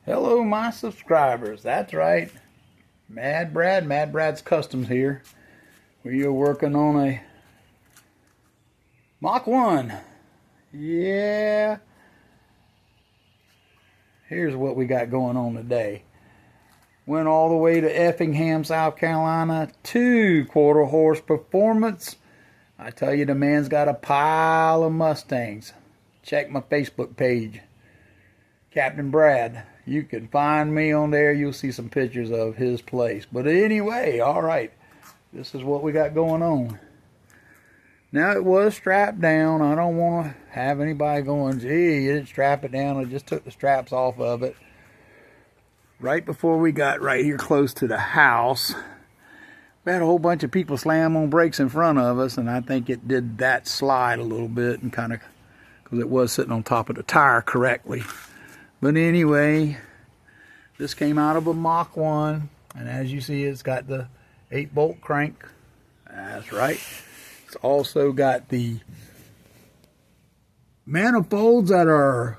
Hello, my subscribers. That's right. Mad Brad's Customs here. We are working on a Mach 1. Yeah. Here's what we got going on today. Went all the way to Effingham, South Carolina. 2/4 horse performance. I tell you, the man's got a pile of Mustangs. Check my Facebook page, Captain Brad. You can find me on there. You'll see some pictures of his place. But anyway, all right. This is what we got going on. Now, it was strapped down. I don't want to have anybody going, gee, you didn't strap it down. I just took the straps off of it. Right before we got right here close to the house, we had a whole bunch of people slam on brakes in front of us, and I think it did that slide a little bit, and kind of, because it was sitting on top of the tire correctly. But anyway, this came out of a Mach 1, and as you see, it's got the 8-bolt crank. That's right. It's also got the manifolds that are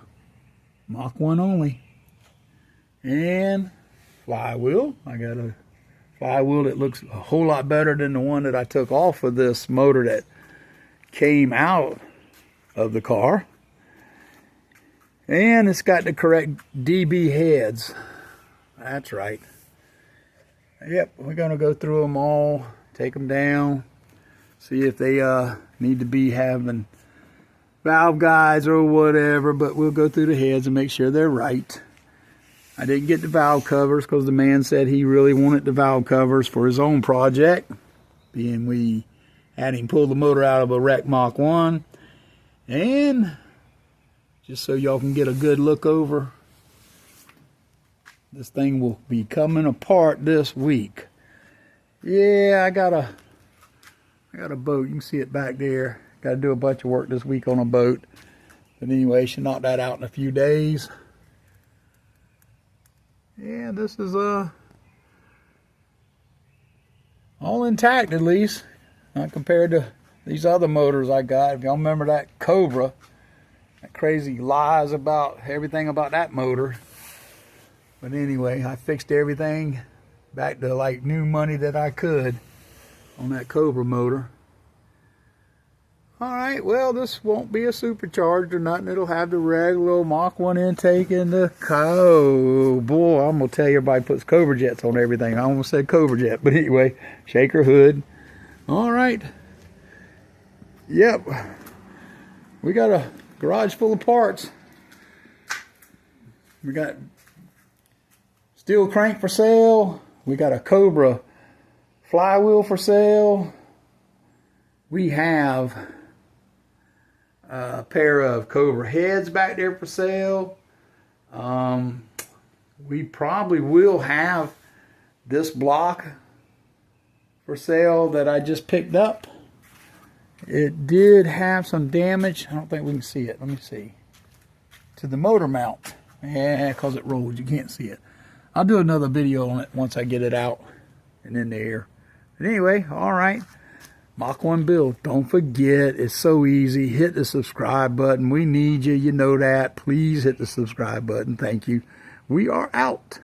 Mach 1 only. And flywheel. I got a flywheel that looks a whole lot better than the one that I took off of this motor that came out of the car. And it's got the correct DB heads. That's right. Yep, we're going to go through them all, take them down, see if they need to be having valve guides or whatever, but we'll go through the heads and make sure they're right. I didn't get the valve covers because the man said he really wanted the valve covers for his own project, being we had him pull the motor out of a wrecked Mach 1. And just so y'all can get a good look over, this thing will be coming apart this week. Yeah, I got a boat. You can see it back there. Got to do a bunch of work this week on a boat. But anyway, should knock that out in a few days. Yeah, this is all intact, at least, not compared to these other motors I got. If y'all remember that Cobra, that crazy lies about everything about that motor. But anyway, I fixed everything back to like new money that I could on that Cobra motor. Alright, well, this won't be a supercharged or nothing. It'll have the regular Mach 1 intake in the oh boy, I'm gonna tell you, everybody puts Cobra jets on everything. I almost said Cobra jet, but anyway, shaker hood. Alright. Yep. We got a garage full of parts. We got steel crank for sale. We got a Cobra flywheel for sale. We have a pair of Cobra heads back there for sale. We probably will have this block for sale that I just picked up. It did have some damage. I don't think we can see it. Let me see. To the motor mount. Yeah, because it rolled. You can't see it. I'll do another video on it once I get it out and in the air. But anyway, all right. Mach 1 build. Don't forget, it's so easy. Hit the subscribe button. We need you. You know that. Please hit the subscribe button. Thank you. We are out.